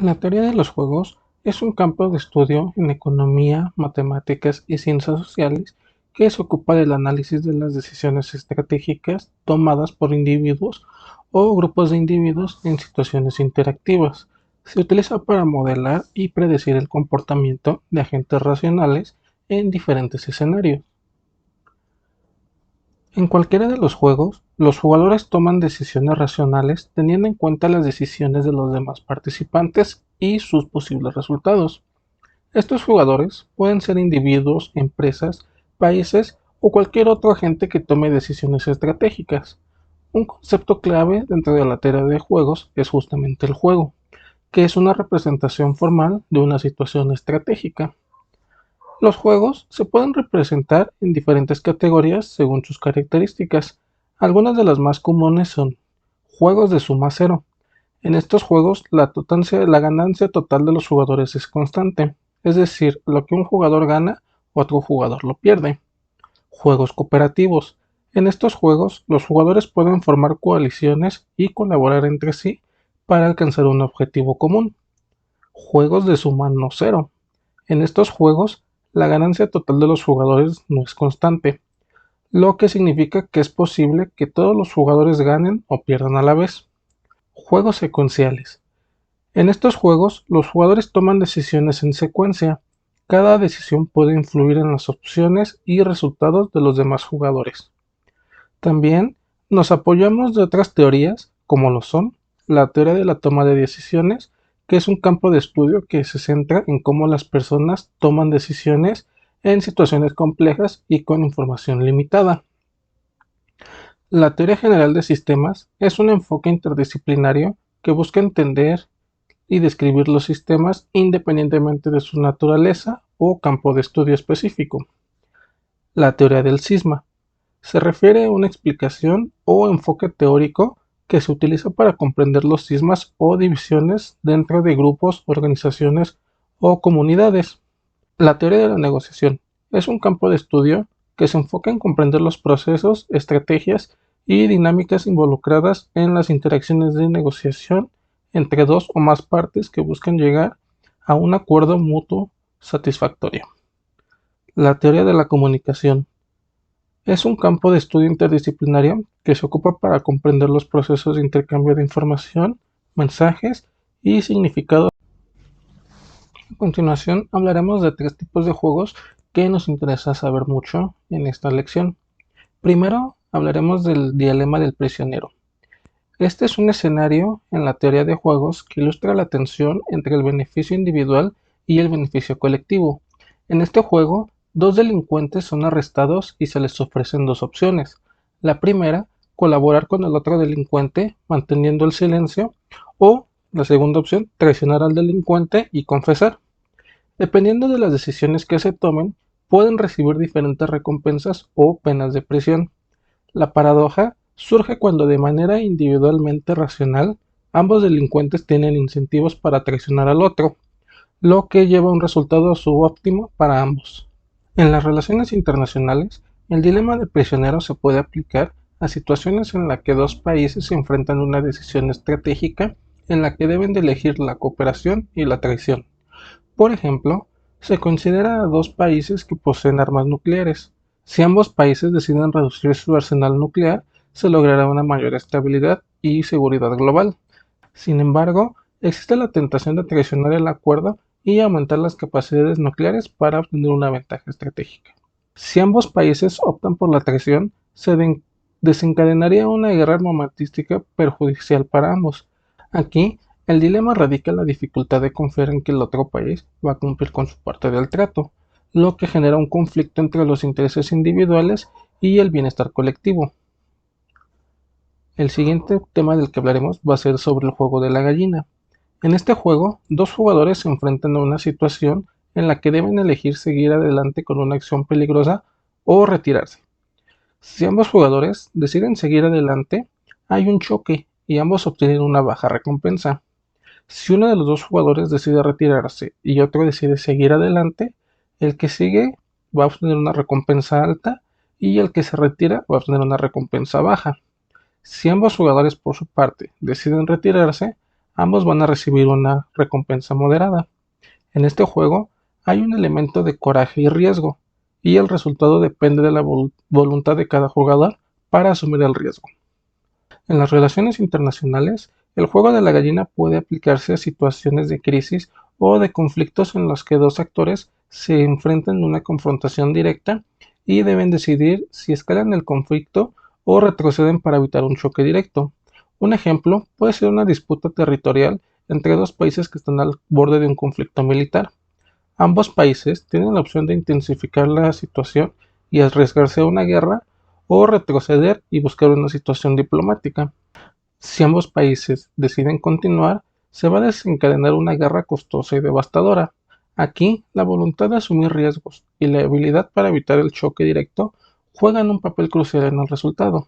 La teoría de los juegos es un campo de estudio en economía, matemáticas y ciencias sociales que se ocupa del análisis de las decisiones estratégicas tomadas por individuos o grupos de individuos en situaciones interactivas. Se utiliza para modelar y predecir el comportamiento de agentes racionales en diferentes escenarios. En cualquiera de los juegos, los jugadores toman decisiones racionales teniendo en cuenta las decisiones de los demás participantes y sus posibles resultados. Estos jugadores pueden ser individuos, empresas, países o cualquier otro agente que tome decisiones estratégicas. Un concepto clave dentro de la teoría de juegos es justamente el juego, que es una representación formal de una situación estratégica. Los juegos se pueden representar en diferentes categorías según sus características. Algunas de las más comunes son juegos de suma cero. En estos juegos, la ganancia total de los jugadores es constante, es decir, lo que un jugador gana, otro jugador lo pierde. Juegos cooperativos. En estos juegos, los jugadores pueden formar coaliciones y colaborar entre sí para alcanzar un objetivo común. Juegos de suma no cero. En estos juegos, la ganancia total de los jugadores no es constante, lo que significa que es posible que todos los jugadores ganen o pierdan a la vez. Juegos secuenciales. En estos juegos, los jugadores toman decisiones en secuencia. Cada decisión puede influir en las opciones y resultados de los demás jugadores. También nos apoyamos de otras teorías, como lo son la teoría de la toma de decisiones, que es un campo de estudio que se centra en cómo las personas toman decisiones en situaciones complejas y con información limitada. La teoría general de sistemas es un enfoque interdisciplinario que busca entender y describir los sistemas independientemente de su naturaleza o campo de estudio específico. La teoría del cisma se refiere a una explicación o enfoque teórico que se utiliza para comprender los cismas o divisiones dentro de grupos, organizaciones o comunidades. La teoría de la negociación es un campo de estudio que se enfoca en comprender los procesos, estrategias y dinámicas involucradas en las interacciones de negociación entre dos o más partes que buscan llegar a un acuerdo mutuo satisfactorio. La teoría de la comunicación es un campo de estudio interdisciplinario que se ocupa para comprender los procesos de intercambio de información, mensajes y significados. A continuación hablaremos de tres tipos de juegos que nos interesa saber mucho en esta lección. Primero hablaremos del dilema del prisionero. Este es un escenario en la teoría de juegos que ilustra la tensión entre el beneficio individual y el beneficio colectivo. En este juego, dos delincuentes son arrestados y se les ofrecen dos opciones. La primera, colaborar con el otro delincuente manteniendo el silencio, o la segunda opción, traicionar al delincuente y confesar. Dependiendo de las decisiones que se tomen, pueden recibir diferentes recompensas o penas de prisión. La paradoja surge cuando de manera individualmente racional ambos delincuentes tienen incentivos para traicionar al otro, lo que lleva a un resultado subóptimo para ambos. En las relaciones internacionales, el dilema del prisionero se puede aplicar a situaciones en las que dos países se enfrentan a una decisión estratégica en la que deben de elegir la cooperación y la traición. Por ejemplo, se considera a dos países que poseen armas nucleares. Si ambos países deciden reducir su arsenal nuclear, se logrará una mayor estabilidad y seguridad global. Sin embargo, existe la tentación de traicionar el acuerdo y aumentar las capacidades nucleares para obtener una ventaja estratégica. Si ambos países optan por la traición, se desencadenaría una guerra armamentística perjudicial para ambos. Aquí, el dilema radica en la dificultad de confiar en que el otro país va a cumplir con su parte del trato, lo que genera un conflicto entre los intereses individuales y el bienestar colectivo. El siguiente tema del que hablaremos va a ser sobre el juego de la gallina. En este juego, dos jugadores se enfrentan a una situación en la que deben elegir seguir adelante con una acción peligrosa o retirarse. Si ambos jugadores deciden seguir adelante, hay un choque y ambos obtienen una baja recompensa. Si uno de los dos jugadores decide retirarse y otro decide seguir adelante, el que sigue va a obtener una recompensa alta y el que se retira va a obtener una recompensa baja. Si ambos jugadores por su parte deciden retirarse, ambos van a recibir una recompensa moderada. En este juego hay un elemento de coraje y riesgo, y el resultado depende de la voluntad de cada jugador para asumir el riesgo. En las relaciones internacionales, el juego de la gallina puede aplicarse a situaciones de crisis o de conflictos en los que dos actores se enfrentan en una confrontación directa y deben decidir si escalan el conflicto o retroceden para evitar un choque directo. Un ejemplo puede ser una disputa territorial entre dos países que están al borde de un conflicto militar. Ambos países tienen la opción de intensificar la situación y arriesgarse a una guerra o retroceder y buscar una situación diplomática. Si ambos países deciden continuar, se va a desencadenar una guerra costosa y devastadora. Aquí, la voluntad de asumir riesgos y la habilidad para evitar el choque directo juegan un papel crucial en el resultado.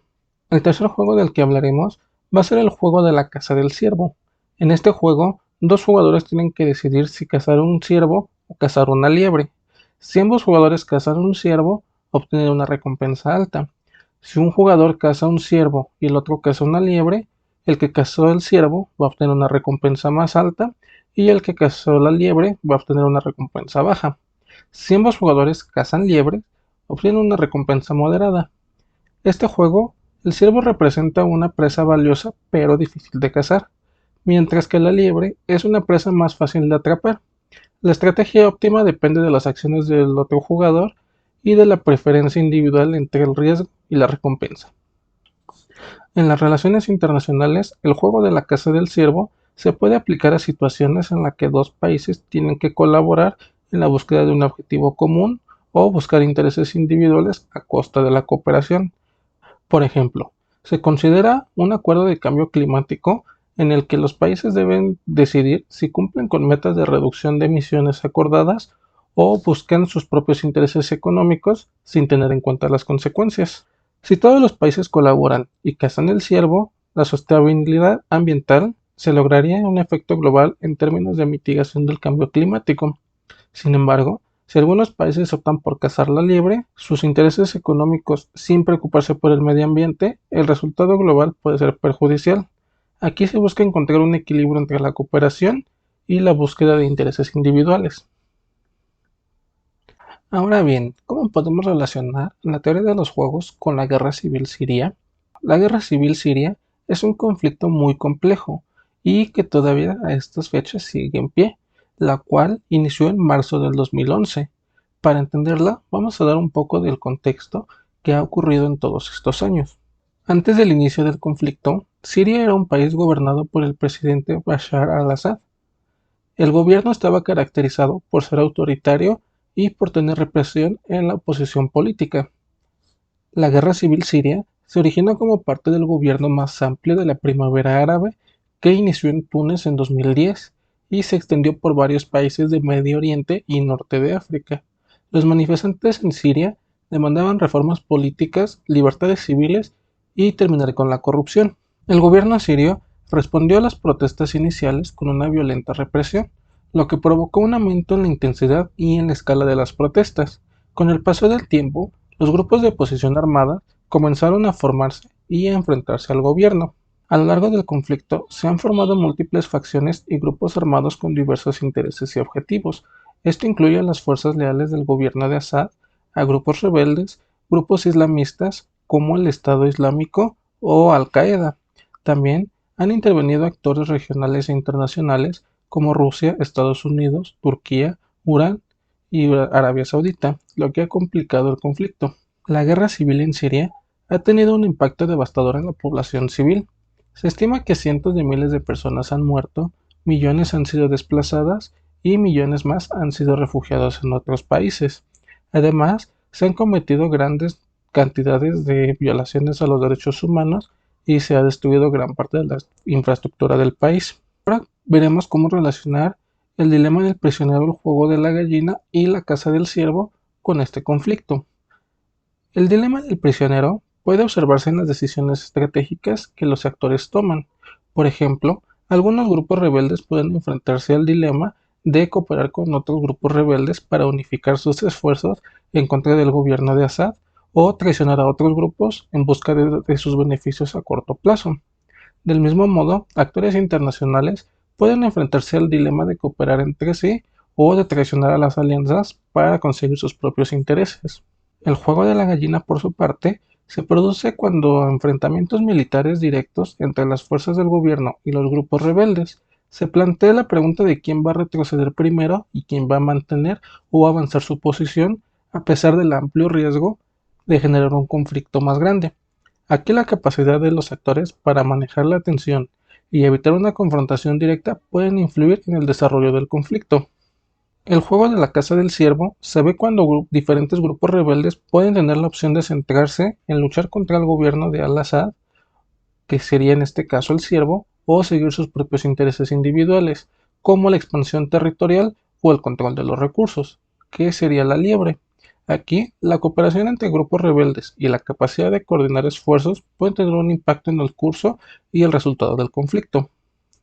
El tercer juego del que hablaremos va a ser el juego de la caza del ciervo. En este juego, dos jugadores tienen que decidir si cazar un ciervo o cazar una liebre. Si ambos jugadores cazan un ciervo, obtienen una recompensa alta. Si un jugador caza un ciervo y el otro caza una liebre, el que cazó el ciervo va a obtener una recompensa más alta y el que cazó la liebre va a obtener una recompensa baja. Si ambos jugadores cazan liebre, obtienen una recompensa moderada. Este juego, el ciervo representa una presa valiosa pero difícil de cazar, mientras que la liebre es una presa más fácil de atrapar. La estrategia óptima depende de las acciones del otro jugador y de la preferencia individual entre el riesgo y la recompensa. En las relaciones internacionales, el juego de la caza del ciervo se puede aplicar a situaciones en las que dos países tienen que colaborar en la búsqueda de un objetivo común o buscar intereses individuales a costa de la cooperación. Por ejemplo, se considera un acuerdo de cambio climático en el que los países deben decidir si cumplen con metas de reducción de emisiones acordadas o buscan sus propios intereses económicos sin tener en cuenta las consecuencias. Si todos los países colaboran y cazan el ciervo, la sostenibilidad ambiental se lograría un efecto global en términos de mitigación del cambio climático. Sin embargo, si algunos países optan por cazar la liebre, sus intereses económicos sin preocuparse por el medio ambiente, el resultado global puede ser perjudicial. Aquí se busca encontrar un equilibrio entre la cooperación y la búsqueda de intereses individuales. Ahora bien, ¿cómo podemos relacionar la teoría de los juegos con la guerra civil siria? La guerra civil siria es un conflicto muy complejo y que todavía a estas fechas sigue en pie, la cual inició en marzo del 2011. Para entenderla, vamos a dar un poco del contexto que ha ocurrido en todos estos años. Antes del inicio del conflicto, Siria era un país gobernado por el presidente Bashar al-Assad. El gobierno estaba caracterizado por ser autoritario y por tener represión en la oposición política. La guerra civil siria se originó como parte del gobierno más amplio de la primavera árabe que inició en Túnez en 2010 y se extendió por varios países de Medio Oriente y norte de África. Los manifestantes en Siria demandaban reformas políticas, libertades civiles y terminar con la corrupción. El gobierno sirio respondió a las protestas iniciales con una violenta represión, lo que provocó un aumento en la intensidad y en la escala de las protestas. Con el paso del tiempo, los grupos de oposición armada comenzaron a formarse y a enfrentarse al gobierno. A lo largo del conflicto se han formado múltiples facciones y grupos armados con diversos intereses y objetivos. Esto incluye a las fuerzas leales del gobierno de Assad, a grupos rebeldes, grupos islamistas como el Estado Islámico o Al-Qaeda. También han intervenido actores regionales e internacionales como Rusia, Estados Unidos, Turquía, Irán y Arabia Saudita, lo que ha complicado el conflicto. La guerra civil en Siria ha tenido un impacto devastador en la población civil. Se estima que cientos de miles de personas han muerto, millones han sido desplazadas y millones más han sido refugiados en otros países. Además, se han cometido grandes cantidades de violaciones a los derechos humanos y se ha destruido gran parte de la infraestructura del país. Ahora veremos cómo relacionar el dilema del prisionero, el juego de la gallina y la caza del ciervo con este conflicto. El dilema del prisionero puede observarse en las decisiones estratégicas que los actores toman. Por ejemplo, algunos grupos rebeldes pueden enfrentarse al dilema de cooperar con otros grupos rebeldes para unificar sus esfuerzos en contra del gobierno de Assad o traicionar a otros grupos en busca de sus beneficios a corto plazo. Del mismo modo, actores internacionales pueden enfrentarse al dilema de cooperar entre sí o de traicionar a las alianzas para conseguir sus propios intereses. El juego de la gallina, por su parte, se produce cuando enfrentamientos militares directos entre las fuerzas del gobierno y los grupos rebeldes se plantea la pregunta de quién va a retroceder primero y quién va a mantener o avanzar su posición a pesar del amplio riesgo de generar un conflicto más grande. Aquí la capacidad de los actores para manejar la tensión y evitar una confrontación directa pueden influir en el desarrollo del conflicto. El juego de la Casa del Ciervo se ve cuando diferentes grupos rebeldes pueden tener la opción de centrarse en luchar contra el gobierno de Al-Assad, que sería en este caso el Ciervo, o seguir sus propios intereses individuales, como la expansión territorial o el control de los recursos, que sería la Liebre. Aquí, la cooperación entre grupos rebeldes y la capacidad de coordinar esfuerzos pueden tener un impacto en el curso y el resultado del conflicto.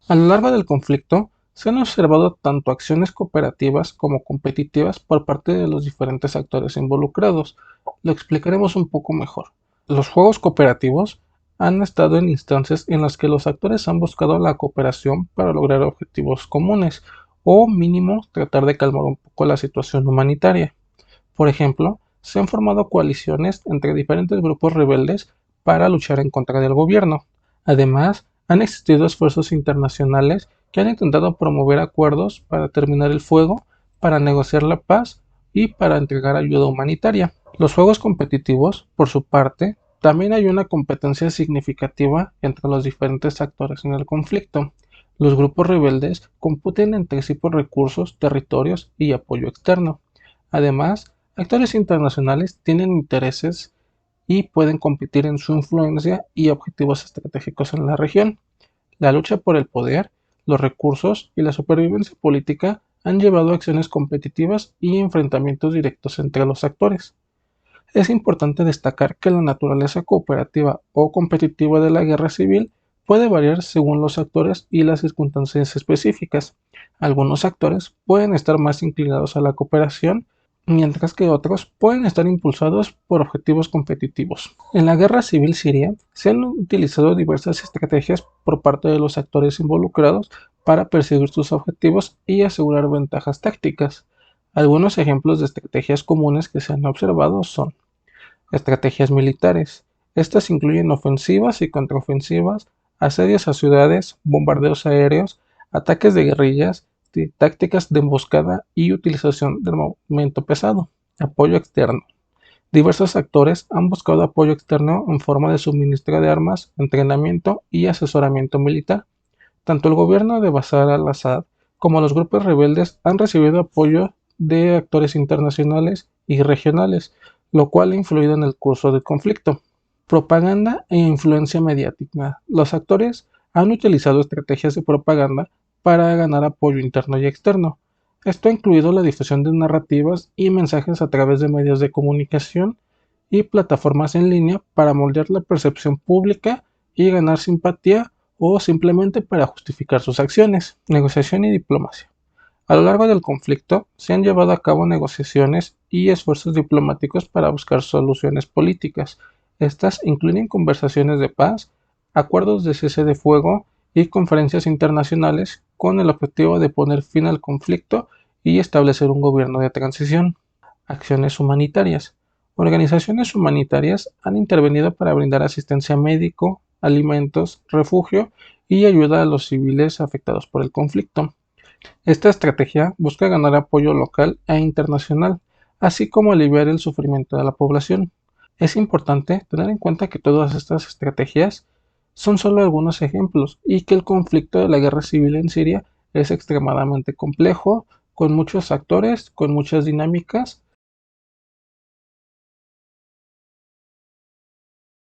A lo largo del conflicto, se han observado tanto acciones cooperativas como competitivas por parte de los diferentes actores involucrados. Lo explicaremos un poco mejor. Los juegos cooperativos han estado en instancias en las que los actores han buscado la cooperación para lograr objetivos comunes o mínimo tratar de calmar un poco la situación humanitaria. Por ejemplo, se han formado coaliciones entre diferentes grupos rebeldes para luchar en contra del gobierno. Además, han existido esfuerzos internacionales que han intentado promover acuerdos para terminar el fuego, para negociar la paz y para entregar ayuda humanitaria. Los juegos competitivos, por su parte, también hay una competencia significativa entre los diferentes actores en el conflicto. Los grupos rebeldes compiten entre sí por recursos, territorios y apoyo externo. Además, actores internacionales tienen intereses y pueden competir en su influencia y objetivos estratégicos en la región. La lucha por el poder, los recursos y la supervivencia política han llevado a acciones competitivas y enfrentamientos directos entre los actores. Es importante destacar que la naturaleza cooperativa o competitiva de la guerra civil puede variar según los actores y las circunstancias específicas. Algunos actores pueden estar más inclinados a la cooperación, mientras que otros pueden estar impulsados por objetivos competitivos. En la guerra civil siria se han utilizado diversas estrategias por parte de los actores involucrados para perseguir sus objetivos y asegurar ventajas tácticas. Algunos ejemplos de estrategias comunes que se han observado son estrategias militares. Estas incluyen ofensivas y contraofensivas, asedios a ciudades, bombardeos aéreos, ataques de guerrillas, tácticas de emboscada y utilización del movimiento pesado. Apoyo externo. Diversos actores han buscado apoyo externo en forma de suministro de armas, entrenamiento y asesoramiento militar. Tanto el gobierno de Bashar al-Assad como los grupos rebeldes han recibido apoyo de actores internacionales y regionales, lo cual ha influido en el curso del conflicto. Propaganda e influencia mediática. Los actores han utilizado estrategias de propaganda para ganar apoyo interno y externo. Esto ha incluido la difusión de narrativas y mensajes a través de medios de comunicación y plataformas en línea para moldear la percepción pública y ganar simpatía o simplemente para justificar sus acciones. Negociación y diplomacia. A lo largo del conflicto se han llevado a cabo negociaciones y esfuerzos diplomáticos para buscar soluciones políticas. Estas incluyen conversaciones de paz, acuerdos de cese de fuego y conferencias internacionales con el objetivo de poner fin al conflicto y establecer un gobierno de transición. Acciones humanitarias. Organizaciones humanitarias han intervenido para brindar asistencia médico, alimentos, refugio y ayuda a los civiles afectados por el conflicto. Esta estrategia busca ganar apoyo local e internacional, así como aliviar el sufrimiento de la población. Es importante tener en cuenta que todas estas estrategias son solo algunos ejemplos y que el conflicto de la guerra civil en Siria es extremadamente complejo, con muchos actores, con muchas dinámicas